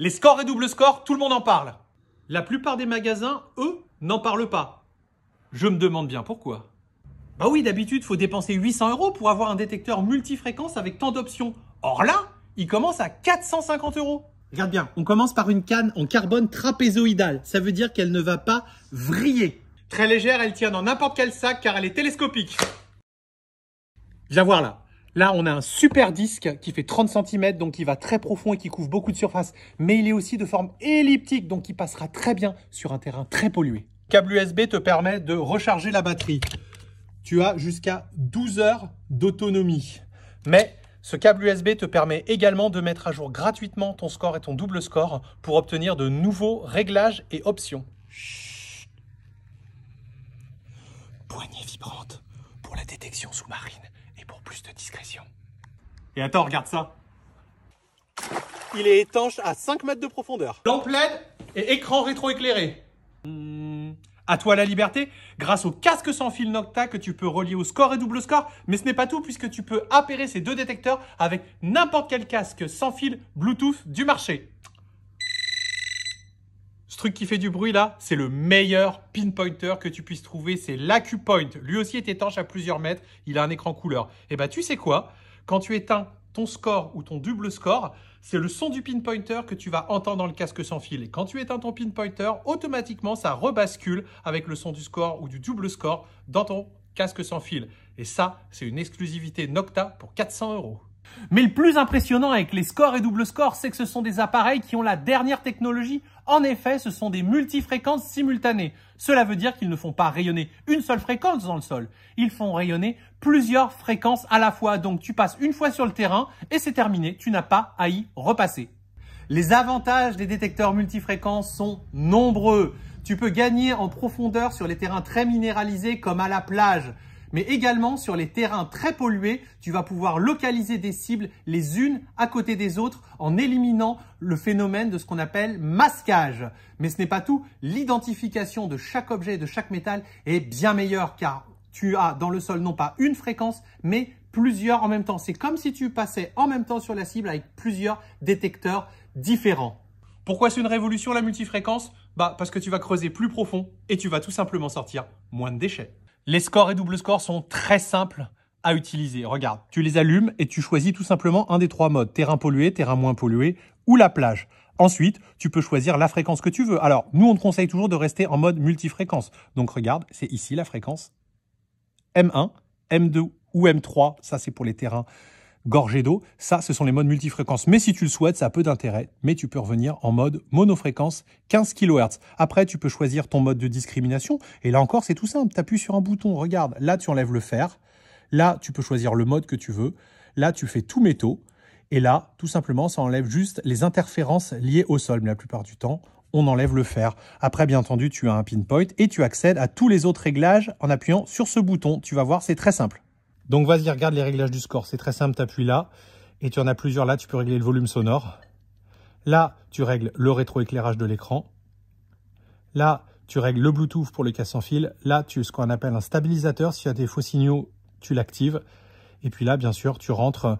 Les scores et double scores, tout le monde en parle. La plupart des magasins, eux, n'en parlent pas. Je me demande bien pourquoi. Bah oui, d'habitude, il faut dépenser 800 € pour avoir un détecteur multifréquence avec tant d'options. Or là, il commence à 450 €. Regarde bien, on commence par une canne en carbone trapézoïdale. Ça veut dire qu'elle ne va pas vriller. Très légère, elle tient dans n'importe quel sac car elle est télescopique. Viens voir là. Là, on a un super disque qui fait 30 cm, donc qui va très profond et qui couvre beaucoup de surface. Mais il est aussi de forme elliptique, donc il passera très bien sur un terrain très pollué. Câble USB te permet de recharger la batterie. Tu as jusqu'à 12 heures d'autonomie. Mais ce câble USB te permet également de mettre à jour gratuitement ton score et ton double score pour obtenir de nouveaux réglages et options. Chut. Poignée vibrante pour la détection sous-marine et pour plus de discrétion. Et attends, regarde ça. Il est étanche à 5 mètres de profondeur. Lampe LED et écran rétroéclairé. À toi la liberté, grâce au casque sans fil Nocta que tu peux relier au score et double score. Mais ce n'est pas tout puisque tu peux appairer ces deux détecteurs avec n'importe quel casque sans fil Bluetooth du marché. Ce truc qui fait du bruit là, c'est le meilleur pinpointer que tu puisses trouver, c'est l'AcuPoint. Lui aussi est étanche à plusieurs mètres, il a un écran couleur. Et bah tu sais quoi? Quand tu éteins ton score ou ton double score, c'est le son du pinpointer que tu vas entendre dans le casque sans fil. Et quand tu éteins ton pinpointer, automatiquement ça rebascule avec le son du score ou du double score dans ton casque sans fil. Et ça, c'est une exclusivité Nocta pour 400 €. Mais le plus impressionnant avec les scores et double scores, c'est que ce sont des appareils qui ont la dernière technologie. En effet, ce sont des multifréquences simultanées. Cela veut dire qu'ils ne font pas rayonner une seule fréquence dans le sol. Ils font rayonner plusieurs fréquences à la fois. Donc, tu passes une fois sur le terrain et c'est terminé. Tu n'as pas à y repasser. Les avantages des détecteurs multifréquences sont nombreux. Tu peux gagner en profondeur sur les terrains très minéralisés comme à la plage. Mais également sur les terrains très pollués, tu vas pouvoir localiser des cibles les unes à côté des autres en éliminant le phénomène de ce qu'on appelle masquage. Mais ce n'est pas tout, l'identification de chaque objet et de chaque métal est bien meilleure car tu as dans le sol non pas une fréquence mais plusieurs en même temps. C'est comme si tu passais en même temps sur la cible avec plusieurs détecteurs différents. Pourquoi c'est une révolution la multifréquence? Bah parce que tu vas creuser plus profond et tu vas tout simplement sortir moins de déchets. Les scores et double scores sont très simples à utiliser. Regarde, tu les allumes et tu choisis tout simplement un des trois modes. Terrain pollué, terrain moins pollué ou la plage. Ensuite, tu peux choisir la fréquence que tu veux. Alors, nous, on te conseille toujours de rester en mode multifréquence. Donc, regarde, c'est ici la fréquence M1, M2 ou M3. Ça, c'est pour les terrains gorgés d'eau. Ça, ce sont les modes multifréquences. Mais si tu le souhaites, ça a peu d'intérêt. Mais tu peux revenir en mode monofréquence 15 kHz. Après, tu peux choisir ton mode de discrimination. Et là encore, c'est tout simple. Tu appuies sur un bouton. Regarde, là, tu enlèves le fer. Là, tu peux choisir le mode que tu veux. Là, tu fais tout métaux. Et là, tout simplement, ça enlève juste les interférences liées au sol. Mais la plupart du temps, on enlève le fer. Après, bien entendu, tu as un pinpoint et tu accèdes à tous les autres réglages en appuyant sur ce bouton. Tu vas voir, c'est très simple. Donc, vas-y, regarde les réglages du score. C'est très simple, tu appuies là et tu en as plusieurs. Là, tu peux régler le volume sonore. Là, tu règles le rétroéclairage de l'écran. Là, tu règles le Bluetooth pour le casque sans fil. Là, tu as ce qu'on appelle un stabilisateur. Si tu as des faux signaux, tu l'actives. Et puis là, bien sûr, tu rentres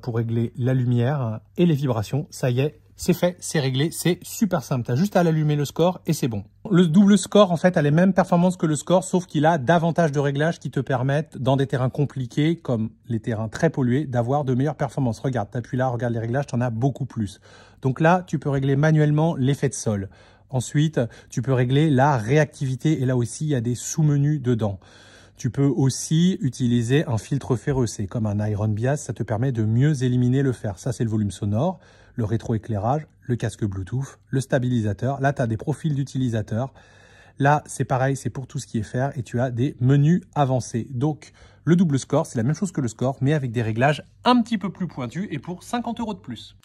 pour régler la lumière et les vibrations. Ça y est, c'est fait, c'est réglé, c'est super simple. Tu as juste à l'allumer le score et c'est bon. Le double score, en fait, a les mêmes performances que le score, sauf qu'il a davantage de réglages qui te permettent, dans des terrains compliqués, comme les terrains très pollués, d'avoir de meilleures performances. Regarde, tu appuies là, regarde les réglages, tu en as beaucoup plus. Donc là, tu peux régler manuellement l'effet de sol. Ensuite, tu peux régler la réactivité et là aussi, il y a des sous-menus dedans. Tu peux aussi utiliser un filtre ferreux. C'est comme un iron bias, ça te permet de mieux éliminer le fer. Ça, c'est le volume sonore, le rétroéclairage, le casque Bluetooth, le stabilisateur. Là, tu as des profils d'utilisateurs. Là, c'est pareil, c'est pour tout ce qui est fer et tu as des menus avancés. Donc, le double score, c'est la même chose que le score, mais avec des réglages un petit peu plus pointus et pour 50 € de plus.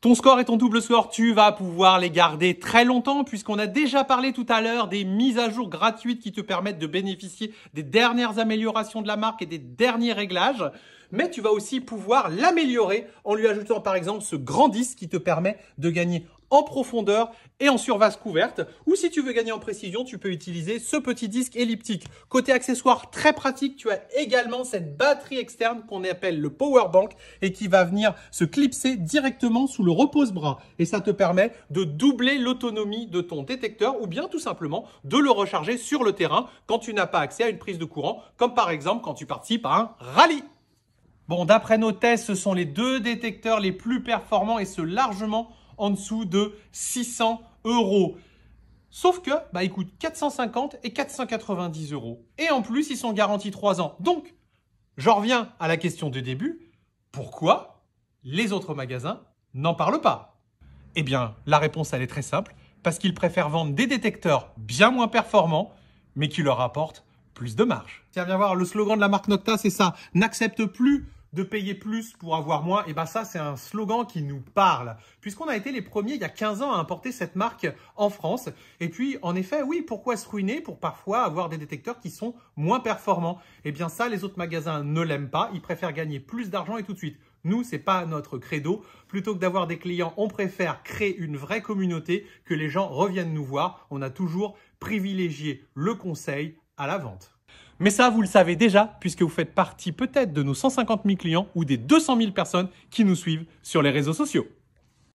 Ton score et ton double score, tu vas pouvoir les garder très longtemps puisqu'on a déjà parlé tout à l'heure des mises à jour gratuites qui te permettent de bénéficier des dernières améliorations de la marque et des derniers réglages. mais tu vas aussi pouvoir l'améliorer en lui ajoutant par exemple ce grand disque qui te permet de gagner en profondeur et en surface couverte. Ou si tu veux gagner en précision, tu peux utiliser ce petit disque elliptique. Côté accessoire très pratique, tu as également cette batterie externe qu'on appelle le power bank et qui va venir se clipser directement sous le repose-bras. Et ça te permet de doubler l'autonomie de ton détecteur ou bien tout simplement de le recharger sur le terrain quand tu n'as pas accès à une prise de courant, comme par exemple quand tu participes à un rallye. Bon, d'après nos tests, ce sont les deux détecteurs les plus performants et ce largement en dessous de 600 €. Sauf que, ils coûtent 450 et 490 €. Et en plus, ils sont garantis 3 ans. Donc, j'en reviens à la question de début. Pourquoi les autres magasins n'en parlent pas? Eh bien, la réponse, elle est très simple. Parce qu'ils préfèrent vendre des détecteurs bien moins performants, mais qui leur apportent plus de marge. Tiens, viens voir, le slogan de la marque Nocta, c'est ça. N'accepte plus de payer plus pour avoir moins. Et ça, c'est un slogan qui nous parle. Puisqu'on a été les premiers il y a 15 ans à importer cette marque en France. Et puis, en effet, oui, pourquoi se ruiner pour parfois avoir des détecteurs qui sont moins performants? Eh bien ça, les autres magasins ne l'aiment pas. Ils préfèrent gagner plus d'argent et tout de suite. Nous, c'est pas notre credo. Plutôt que d'avoir des clients, on préfère créer une vraie communauté, que les gens reviennent nous voir. On a toujours privilégié le conseil à la vente. Mais ça, vous le savez déjà, puisque vous faites partie peut-être de nos 150 000 clients ou des 200 000 personnes qui nous suivent sur les réseaux sociaux.